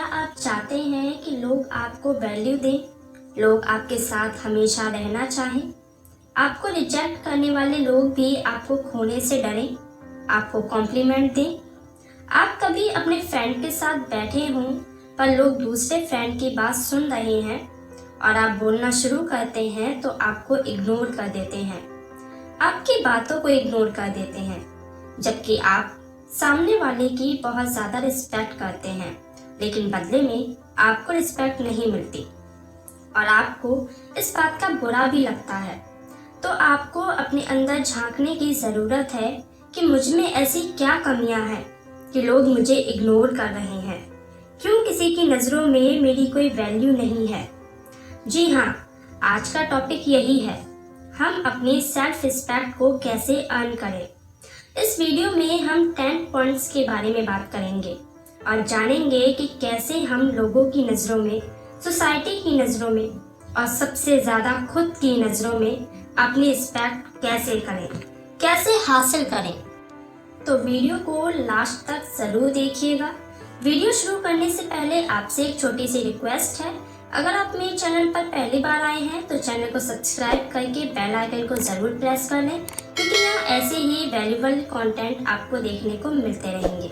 क्या आप चाहते हैं कि लोग आपको वैल्यू दें, लोग आपके साथ हमेशा रहना चाहें, आपको रिजेक्ट करने वाले लोग भी आपको खोने से डरें, आपको कॉम्प्लीमेंट दें? आप कभी अपने फ्रेंड के साथ बैठे हों पर लोग दूसरे फ्रेंड की बात सुन रहे हैं और आप बोलना शुरू करते हैं तो आपको इग्नोर कर देते हैं, आपकी बातों को इग्नोर कर देते हैं, जबकि आप सामने वाले की बहुत ज़्यादा रिस्पेक्ट करते हैं, लेकिन बदले में आपको रिस्पेक्ट नहीं मिलती और आपको इस बात का बुरा भी लगता है। तो आपको अपने अंदर झांकने की ज़रूरत है कि मुझ में ऐसी क्या कमियां हैं कि लोग मुझे इग्नोर कर रहे हैं, क्यों किसी की नज़रों में मेरी कोई वैल्यू नहीं है। जी हाँ, आज का टॉपिक यही है, हम अपनी सेल्फ रिस्पेक्ट को कैसे अर्न करें। इस वीडियो में हम 10 पॉइंट्स के बारे में बात करेंगे और जानेंगे कि कैसे हम लोगों की नज़रों में, सोसाइटी की नज़रों में और सबसे ज़्यादा खुद की नज़रों में अपनी रिस्पेक्ट कैसे करें, कैसे हासिल करें। तो वीडियो को लास्ट तक ज़रूर देखिएगा। वीडियो शुरू करने से पहले आपसे एक छोटी सी रिक्वेस्ट है, अगर आप मेरे चैनल पर पहली बार आए हैं तो चैनल को सब्सक्राइब करके बेल आइकन को ज़रूर प्रेस कर लें, क्योंकि यहाँ ऐसे ही वैल्यूबल कंटेंट आपको देखने को मिलते रहेंगे।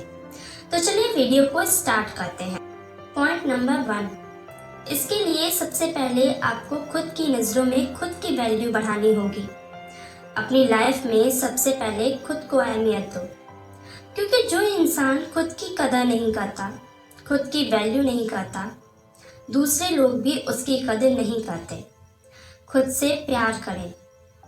तो चलिए वीडियो को स्टार्ट करते हैं। पॉइंट नंबर 1, इसके लिए सबसे पहले आपको खुद की नज़रों में खुद की वैल्यू बढ़ानी होगी। अपनी लाइफ में सबसे पहले खुद को अहमियत दो, क्योंकि जो इंसान खुद की कदर नहीं करता, खुद की वैल्यू नहीं करता, दूसरे लोग भी उसकी कदर नहीं करते। खुद से प्यार करें।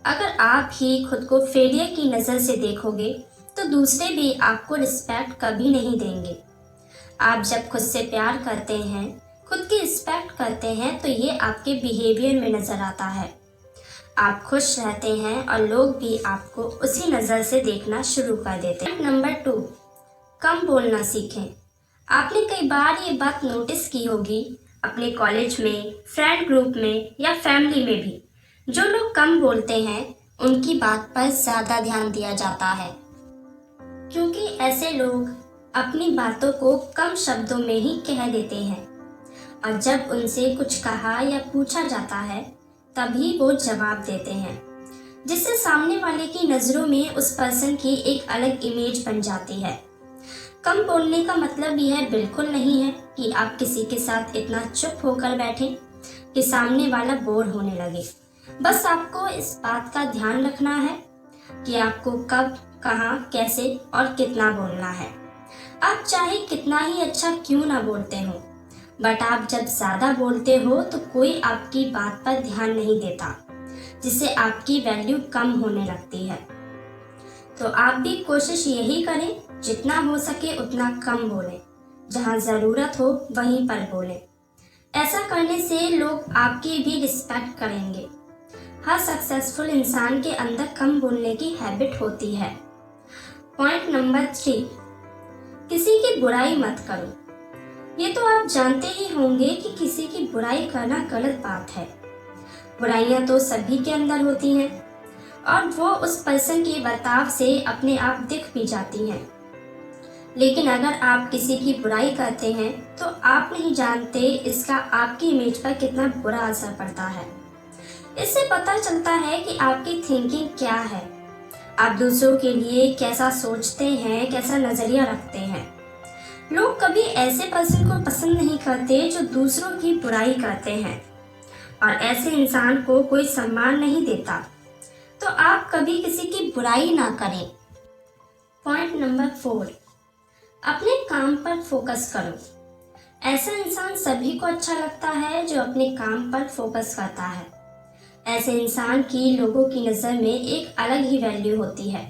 अगर आप ही खुद को फेलियर की नज़र से देखोगे तो दूसरे भी आपको रिस्पेक्ट कभी नहीं देंगे। आप जब खुद से प्यार करते हैं, खुद की रिस्पेक्ट करते हैं, तो ये आपके बिहेवियर में नज़र आता है। आप खुश रहते हैं और लोग भी आपको उसी नज़र से देखना शुरू कर देते हैं। नंबर 2, कम बोलना सीखें। आपने कई बार ये बात नोटिस की होगी, अपने कॉलेज में, फ्रेंड ग्रुप में या फैमिली में भी जो लोग कम बोलते हैं उनकी बात पर ज़्यादा ध्यान दिया जाता है, क्योंकि ऐसे लोग अपनी बातों को कम शब्दों में ही कह देते हैं और जब उनसे कुछ कहा या पूछा जाता है तभी वो जवाब देते हैं, जिससे सामने वाले की नज़रों में उस पर्सन की एक अलग इमेज बन जाती है। कम बोलने का मतलब यह बिल्कुल नहीं है कि आप किसी के साथ इतना चुप होकर बैठें कि सामने वाला बोर होने लगे। बस आपको इस बात का ध्यान रखना है कि आपको कब, कहाँ, कैसे और कितना बोलना है। आप चाहे कितना ही अच्छा क्यों ना बोलते हो, बट आप जब ज़्यादा बोलते हो तो कोई आपकी बात पर ध्यान नहीं देता, जिससे आपकी वैल्यू कम होने लगती है। तो आप भी कोशिश यही करें, जितना हो सके उतना कम बोलें, जहाँ ज़रूरत हो वहीं पर बोलें। ऐसा करने से लोग आपकी भी रिस्पेक्ट करेंगे। हर सक्सेसफुल इंसान के अंदर कम बोलने की हैबिट होती है। पॉइंट नंबर 3, किसी की बुराई मत करो। ये तो आप जानते ही होंगे कि किसी की बुराई करना गलत बात है। बुराइयां तो सभी के अंदर होती हैं और वो उस पर्सन के बर्ताव से अपने आप दिख भी जाती हैं। लेकिन अगर आप किसी की बुराई करते हैं तो आप नहीं जानते इसका आपकी इमेज पर कितना बुरा असर पड़ता है। इससे पता चलता है कि आपकी थिंकिंग क्या है, आप दूसरों के लिए कैसा सोचते हैं, कैसा नज़रिया रखते हैं। लोग कभी ऐसे पर्सन को पसंद नहीं करते जो दूसरों की बुराई करते हैं और ऐसे इंसान को कोई सम्मान नहीं देता। तो आप कभी किसी की बुराई ना करें। पॉइंट नंबर 4, अपने काम पर फोकस करो। ऐसा इंसान सभी को अच्छा लगता है जो अपने काम पर फोकस करता है। ऐसे इंसान की लोगों की नज़र में एक अलग ही वैल्यू होती है।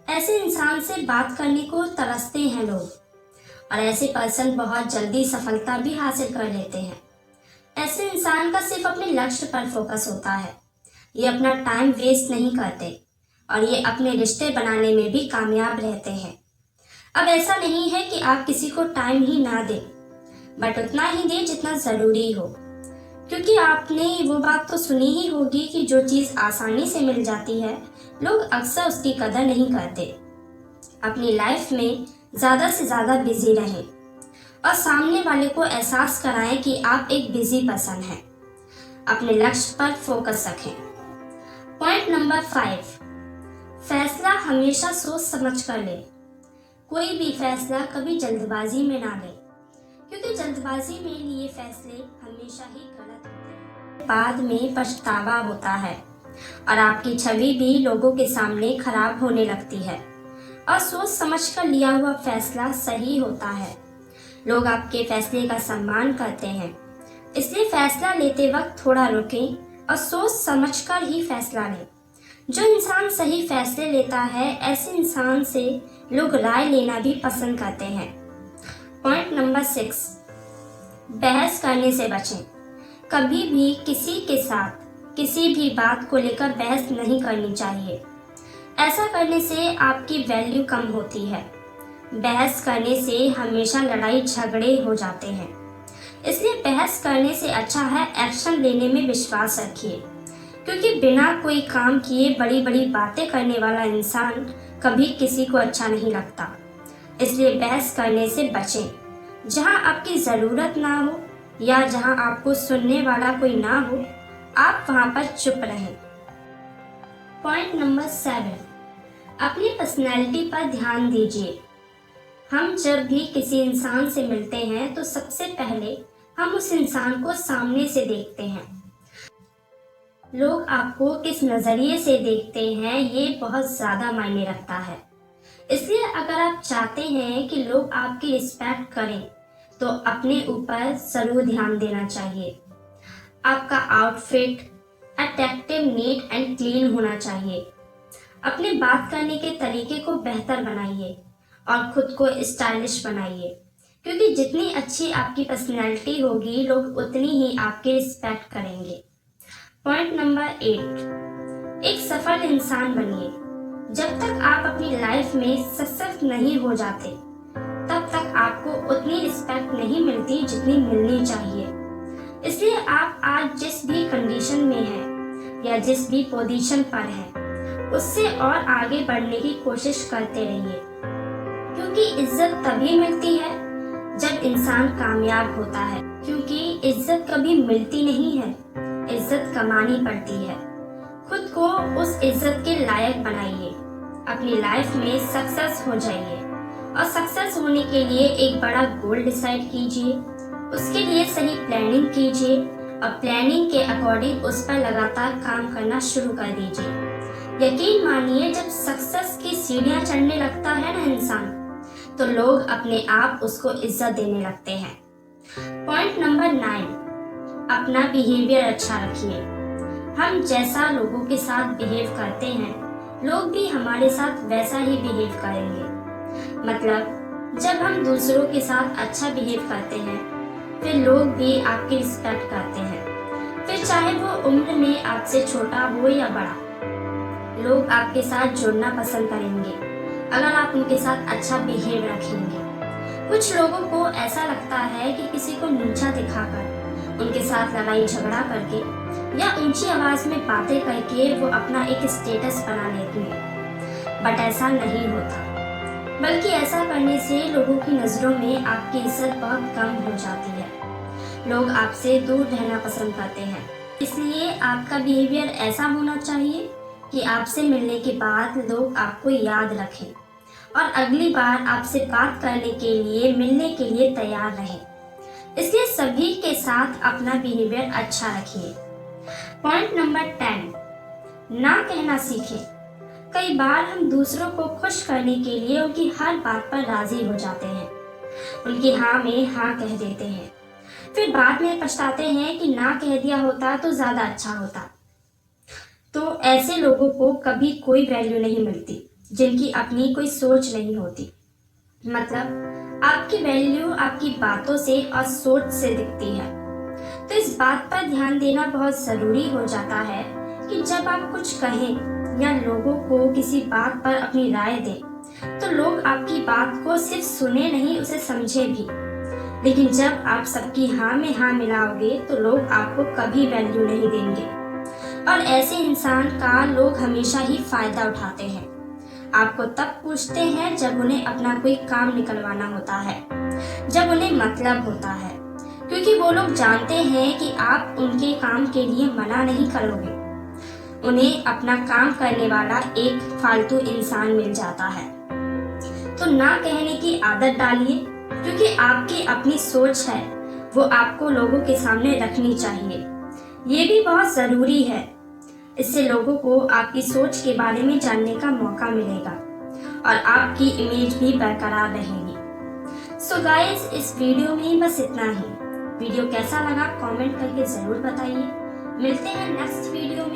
ऐसे इंसान से बात करने को तरसते हैं लोग और ऐसे पर्सन बहुत जल्दी सफलता भी हासिल कर लेते हैं। ऐसे इंसान का सिर्फ अपने लक्ष्य पर फोकस होता है। ये अपना टाइम वेस्ट नहीं करते और ये अपने रिश्ते बनाने में भी कामयाब रहते हैं। अब ऐसा नहीं है कि आप किसी को टाइम ही ना दें, बट उतना ही दें जितना ज़रूरी हो, क्योंकि आपने वो बात तो सुनी ही होगी कि जो चीज़ आसानी से मिल जाती है लोग अक्सर उसकी कदर नहीं करते। अपनी लाइफ में ज़्यादा से ज़्यादा बिजी रहें और सामने वाले को एहसास कराएं कि आप एक बिजी पर्सन हैं। अपने लक्ष्य पर फोकस रखें। पॉइंट नंबर 5, फैसला हमेशा सोच समझ कर लें। कोई भी फैसला कभी जल्दबाजी में ना लें, क्योंकि जल्दबाजी में लिए फैसले हमेशा ही गलत होते हैं। बाद में पछतावा होता है और आपकी छवि भी लोगों के सामने खराब होने लगती है। और सोच समझकर लिया हुआ फैसला सही होता है। लोग आपके फैसले का सम्मान करते हैं, इसलिए फैसला लेते वक्त थोड़ा रुकें और सोच समझकर ही फैसला लें। जो इंसान सही फैसले लेता है, ऐसे इंसान से लोग राय लेना भी पसंद करते हैं। पॉइंट नंबर 6, बहस करने से बचें। कभी भी किसी के साथ किसी भी बात को लेकर बहस नहीं करनी चाहिए। ऐसा करने से आपकी वैल्यू कम होती है। बहस करने से हमेशा लड़ाई झगड़े हो जाते हैं, इसलिए बहस करने से अच्छा है एक्शन लेने में विश्वास रखिए, क्योंकि बिना कोई काम किए बड़ी बड़ी बातें करने वाला इंसान कभी किसी को अच्छा नहीं लगता। इसलिए बहस करने से बचें। जहां आपकी ज़रूरत ना हो या जहां आपको सुनने वाला कोई ना हो, आप वहां पर चुप रहें। पॉइंट नंबर 7, अपनी पर्सनैलिटी पर ध्यान दीजिए। हम जब भी किसी इंसान से मिलते हैं तो सबसे पहले हम उस इंसान को सामने से देखते हैं। लोग आपको किस नज़रिए से देखते हैं, ये बहुत ज़्यादा मायने रखता है। इसलिए अगर आप चाहते हैं कि लोग आपकी रिस्पेक्ट करें, तो अपने ऊपर ज़रूर ध्यान देना चाहिए। आपका outfit attractive, neat and clean होना चाहिए। अपने बात करने के तरीके को बेहतर बनाइए और खुद को स्टाइलिश बनाइए, क्योंकि जितनी अच्छी आपकी पर्सनैलिटी होगी, लोग उतनी ही आपकी रिस्पेक्ट करेंगे। पॉइंट नंबर 8, एक सफल इंसान बनिए। जब तक आप अपनी लाइफ में सक्सेस नहीं हो जाते, तब तक आपको उतनी रिस्पेक्ट नहीं मिलती जितनी मिलनी चाहिए। इसलिए आप आज जिस भी कंडीशन में हैं या जिस भी पोजीशन पर हैं, उससे और आगे बढ़ने की कोशिश करते रहिए, क्योंकि इज्जत तभी मिलती है जब इंसान कामयाब होता है। क्योंकि इज्जत कभी मिलती नहीं है, इज्जत कमानी पड़ती है। खुद को उस इज्जत के लायक बनाइए। अपनी लाइफ में सक्सेस हो जाइए और सक्सेस होने के लिए एक बड़ा गोल डिसाइड कीजिए। उसके लिए सही प्लानिंग कीजिए और प्लानिंग के अकॉर्डिंग उस पर लगातार काम करना शुरू कर दीजिए। यकीन मानिए, जब सक्सेस की सीढ़ियां चढ़ने लगता है ना इंसान, तो लोग अपने आप उसको इज्जत देने लगते हैं। पॉइंट नंबर 9, अपना बिहेवियर अच्छा रखिए। हम जैसा लोगों के साथ बिहेव करते हैं, लोग भी हमारे साथ वैसा ही बिहेव करेंगे। मतलब जब हम दूसरों के साथ अच्छा बिहेव करते हैं, फिर लोग भी आपकी रिस्पेक्ट करते हैं। फिर चाहे वो उम्र में आपसे छोटा हो या बड़ा, लोग आपके साथ जुड़ना पसंद करेंगे अगर आप उनके साथ अच्छा बिहेव रखेंगे। कुछ लोगों को ऐसा लगता है कि किसी को नीचा दिखाकर, उनके साथ लड़ाई झगड़ा करके या ऊंची आवाज में बातें करके वो अपना एक स्टेटस बना लेते हैं, बट ऐसा नहीं होता। बल्कि ऐसा करने से लोगों की नज़रों में आपकी इज्जत बहुत कम हो जाती है। लोग आपसे दूर रहना पसंद करते हैं। इसलिए आपका बिहेवियर ऐसा होना चाहिए कि आपसे मिलने के बाद लोग आपको याद रखें और अगली बार आपसे बात करने के लिए, मिलने के लिए तैयार रहें। इसलिए सभी के साथ अपना बिहेवियर अच्छा रखिए। पॉइंट नंबर 10, ना कहना सीखें। कई बार हम दूसरों को खुश करने के लिए उनकी हर बात पर राजी हो जाते हैं, उनकी हाँ में हाँ कह देते हैं, फिर बाद में पछताते हैं कि ना कह दिया होता तो ज़्यादा अच्छा होता। तो ऐसे लोगों को कभी कोई वैल्यू नहीं मिलती, जिनकी अपनी कोई सोच नहीं होती। मतलब आपकी वैल्यू आपकी बातों से और सोच से दिखती है। तो इस बात पर ध्यान देना बहुत ज़रूरी हो जाता है कि जब आप कुछ कहें या लोगों को किसी बात पर अपनी राय दें, तो लोग आपकी बात को सिर्फ सुने नहीं, उसे समझे भी। लेकिन जब आप सबकी हाँ में हाँ मिलाओगे, तो लोग आपको कभी वैल्यू नहीं देंगे और ऐसे इंसान का लोग हमेशा ही फायदा उठाते हैं। आपको तब पूछते हैं जब उन्हें अपना कोई काम निकलवाना होता है। जब उन्हें मतलब होता है, क्योंकि वो लोग जानते हैं कि आप उनके काम के लिए मना नहीं करोगे। उन्हें अपना काम करने वाला एक फालतू इंसान मिल जाता है। तो ना कहने की आदत डालिए, क्योंकि आपकी अपनी सोच है, वो आपको लोगों के सामने रखनी चाहिए। ये भी बहुत ज़रूरी है। इससे लोगों को आपकी सोच के बारे में जानने का मौका मिलेगा और आपकी इमेज भी बरकरार रहेगी। सो गाइस, इस वीडियो में बस इतना ही। वीडियो कैसा लगा कमेंट करके ज़रूर बताइए। मिलते हैं नेक्स्ट वीडियो में।